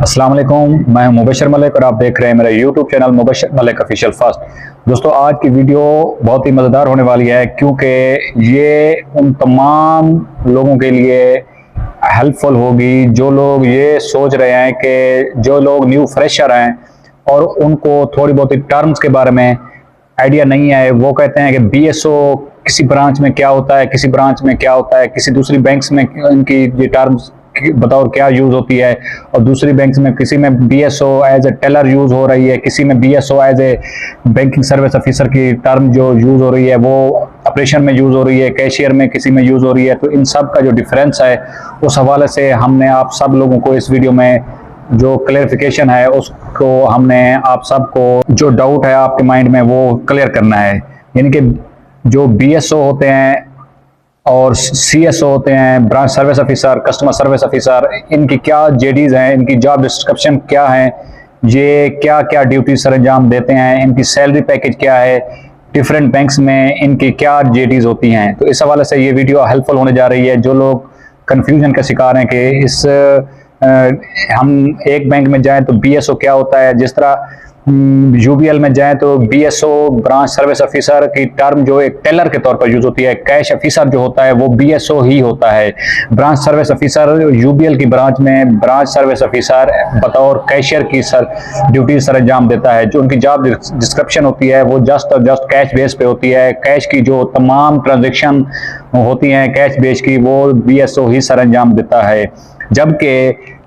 अस्सलाम वालेकुम, मैं मुबशर मलिक और आप देख रहे हैं मेरा YouTube channel Mubashar Malik official first. दोस्तों, आज की वीडियो बहुत ही मज़ेदार होने वाली है क्योंकि ये उन तमाम लोगों के लिए हेल्पफुल होगी जो लोग ये सोच रहे हैं कि जो लोग न्यू फ्रेशर हैं और उनको थोड़ी बहुत टर्म्स के बारे में आइडिया नहीं है। वो कहते हैं कि बीएसओ किसी ब्रांच में क्या होता है, किसी ब्रांच में क्या होता है, किसी दूसरी बैंक्स में इनकी ये टर्म्स बताओ क्या यूज होती है, और दूसरी बैंक में किसी में BSO as a teller use हो रही है, किसी में BSO as a banking service officer की टर्म जो यूज हो रही है वो ऑपरेशन में यूज हो रही है, कैशियर में किसी में यूज हो रही है। तो इन सब का जो डिफरेंस है उस हवाले से हमने आप सब लोगों को इस वीडियो में जो क्लेरिफिकेशन है उसको हमने आप सबको जो डाउट है आपके माइंड में वो क्लियर करना है। यानी कि जो बीएसओ होते हैं और सीएसओ होते हैं, branch service officer, customer service officer, इनकी क्या जेडीज हैं, इनकी जॉब डिस्क्रिप्शन क्या है, ये क्या क्या ड्यूटी सर अंजाम देते हैं, इनकी सैलरी पैकेज क्या है, डिफरेंट बैंक्स में इनकी क्या जेडीज होती हैं। तो इस हवाले से ये वीडियो हेल्पफुल होने जा रही है। जो लोग कन्फ्यूजन का शिकार हैं कि इस हम एक बैंक में जाएं तो बीएसओ क्या होता है, जिस तरह यूबीएल में जाएं तो बीएसओ ब्रांच सर्विस ऑफिसर की टर्म जो एक टेलर के तौर पर यूज होती है, कैश ऑफिसर जो होता है वो बीएसओ ही होता है। ब्रांच सर्विस ऑफिसर यूबीएल की ब्रांच में ब्रांच सर्विस ऑफिसर बतौर कैशियर की ड्यूटी सर अंजाम देता है। जो उनकी जॉब डिस्क्रिप्शन होती है वो जस्ट और जस्ट कैश बेस पे होती है। कैश की जो तमाम ट्रांजेक्शन होती हैं कैश बेस की वो बीएसओ ही सर अंजाम देता है। जबकि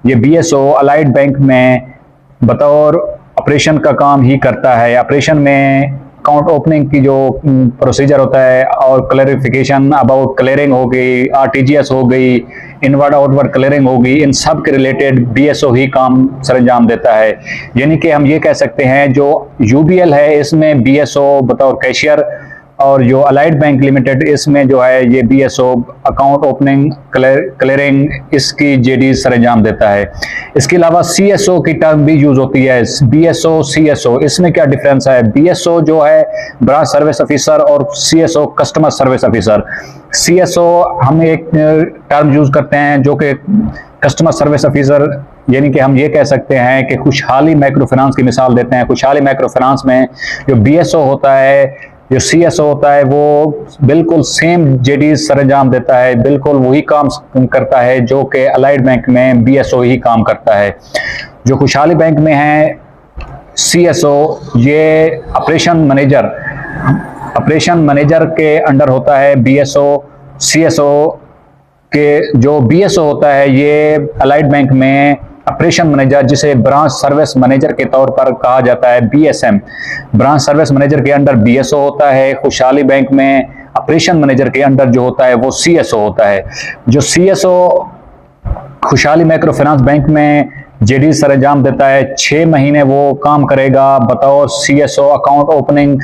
ये बीएसओ अलाइड बैंक में बतौर ऑपरेशन का काम ही करता है। ऑपरेशन में अकाउंट ओपनिंग की जो प्रोसीजर होता है और क्लैरिफिकेशन अबाउट क्लियरिंग हो गई, आरटीजीएस हो गई, इनवर्ड आउटवर्ड क्लियरिंग हो गई, इन सब के रिलेटेड बीएसओ ही काम सरंजाम देता है। यानी कि हम ये कह सकते हैं जो यूबीएल है इसमें बीएसओ बतौर कैशियर, और जो अलाइड बैंक लिमिटेड इसमें जो है ये बीएसओ अकाउंट ओपनिंग क्लियरिंग इसकी जेडी सरंजाम देता है। इसके अलावा सीएसओ की टर्म भी यूज होती है, बीएसओ सीएसओ। इसमें क्या डिफरेंस है? बीएसओ जो है ब्रांच सर्विस ऑफिसर और CSO customer service officer. CSO हम एक टर्म यूज करते हैं जो कि कस्टमर सर्विस ऑफिसर, यानी कि हम ये कह सकते हैं कि खुशहाली माइक्रो फाइनेंस की मिसाल देते हैं। खुशहाली माइक्रो फाइनेंस में जो बीएसओ होता है, जो सीएसओ होता है, वो बिल्कुल सेम जेडीज सरंजाम देता है, बिल्कुल वही काम करता है जो कि अलाइड बैंक में बीएसओ ही काम करता है। जो खुशहाली बैंक में है सीएसओ, ये ऑपरेशन मैनेजर के अंडर होता है बीएसओ। सीएसओ के जो बीएसओ होता है ये अलाइड बैंक में ऑपरेशन मैनेजर, जिसे ब्रांच सर्विस मैनेजर के तौर पर कहा जाता है, बीएसएम। ब्रांच सर्विस मैनेजर के अंडर बीएसओ होता है। खुशहाली बैंक में ऑपरेशन मैनेजर के अंडर जो होता है वो सीएसओ होता है। जो सीएसओ खुशहाली माइक्रो फाइनेंस बैंक में जेडी सरंजाम देता है, 6 महीने वो काम करेगा बतौर सीएसओ, अकाउंट ओपनिंग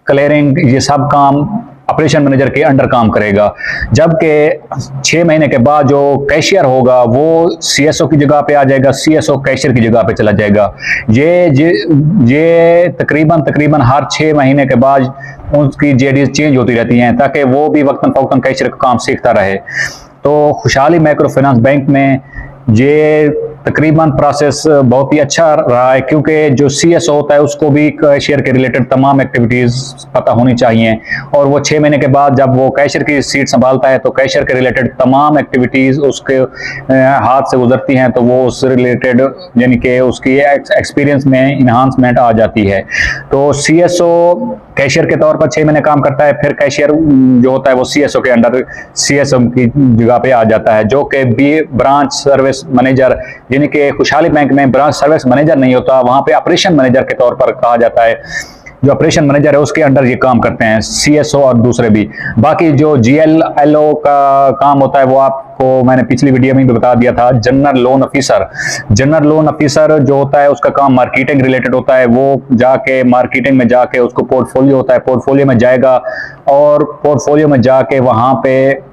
क्लियरिंग ये सब काम ऑपरेशन मैनेजर के अंडर काम करेगा। जबकि 6 महीने के बाद जो कैशियर होगा वो सीएसओ की जगह पे आ जाएगा, सीएसओ कैशियर की जगह पे चला जाएगा। ये तकरीबन हर 6 महीने के बाद उनकी जेडी चेंज होती रहती हैं ताकि वो भी वक्तन फवक्तन कैशियर का काम सीखता रहे। तो खुशहाली माइक्रो फाइनेंस बैंक में ये तकरीबन प्रोसेस बहुत ही अच्छा रहा है क्योंकि जो सीएसओ होता है उसको भी कैशियर के रिलेटेड तमाम एक्टिविटीज पता होनी चाहिए, और वो 6 महीने के बाद जब वो कैशियर की सीट संभालता है तो कैशियर के रिलेटेड तमाम एक्टिविटीज उसके हाथ से गुजरती हैं, तो वो उससे रिलेटेड यानी कि उसकी एक्सपीरियंस में इन्हांसमेंट आ जाती है। तो सीएसओ कैशियर के तौर पर 6 महीने काम करता है, फिर कैशियर जो होता है वो सीएसओ के अंडर सीएसओ की जगह पे आ जाता है, जो कि ब्रांच सर्विस मैनेजर, यानी कि खुशहाली बैंक में ब्रांच सर्विस मैनेजर नहीं होता, वहां पे ऑपरेशन मैनेजर के तौर पर कहा जाता है। जो ऑपरेशन मैनेजर है उसके अंडर ये काम करते हैं सीएसओ और दूसरे भी। बाकी जो जीएलएलओ का काम होता है वो आपको मैंने पिछली वीडियो में भी बता दिया था। जनरल लोन ऑफिसर जो होता है उसका काम मार्केटिंग रिलेटेड होता है। वो जाके मार्केटिंग में जाके उसको पोर्टफोलियो होता है, पोर्टफोलियो में जाएगा और पोर्टफोलियो में जाके वहां पे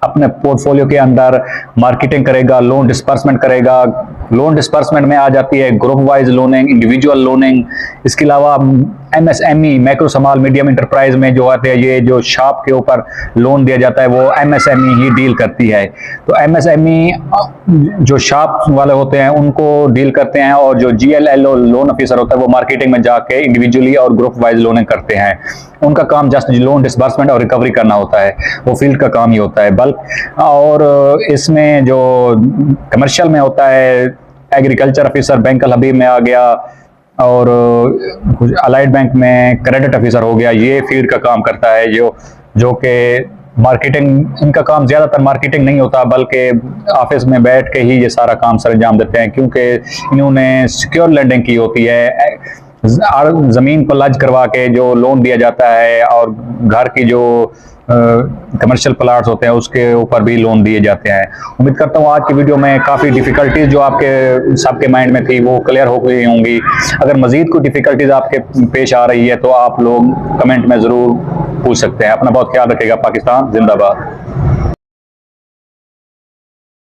अपने पोर्टफोलियो के अंदर मार्केटिंग करेगा, लोन डिस्पर्समेंट करेगा, लोन डिस्पर्समेंट में आ जाती है group wise loaning, individual loaning. इसके अलावा MSME micro small medium enterprise में जो आते हैं, ये जो शॉप के ऊपर लोन दिया जाता है वो MSME ही डील करती है। तो MSME जो शॉप वाले होते हैं उनको डील करते हैं, और जो GLLO लोन ऑफिसर होता है वो मार्केटिंग में जाके इंडिविजुअली और ग्रुप वाइज लोनिंग करते हैं। उनका काम जस्ट लोन डिस्बर्समेंट और रिकवरी करना होता है, वो फील्ड का काम ही होता है बल्क। और इसमें जो कमर्शियल में होता है, एग्रीकल्चर ऑफिसर बैंकल हबीब में आ गया, और कुछ अलाइड बैंक में क्रेडिट ऑफिसर हो गया, ये फील्ड का काम करता है। जो कि मार्केटिंग, इनका काम ज़्यादातर मार्केटिंग नहीं होता बल्कि ऑफिस में बैठ के ही ये सारा काम सर अंजाम देते हैं, क्योंकि इन्होंने सिक्योर लेंडिंग की होती है। ज़मीन पर लज करवा के जो लोन दिया जाता है, और घर की जो कमर्शियल प्लाट्स होते हैं उसके ऊपर भी लोन दिए जाते हैं। उम्मीद करता हूँ आज की वीडियो में काफ़ी डिफ़िकल्टीज़ जो आपके सबके माइंड में थी वो क्लियर हो गई होंगी। अगर मज़ीद कोई डिफ़िकल्टीज़ आपके पेश आ रही है तो आप लोग कमेंट में ज़रूर पूछ सकते हैं। अपना बहुत ख्याल रखिएगा। पाकिस्तान जिंदाबाद।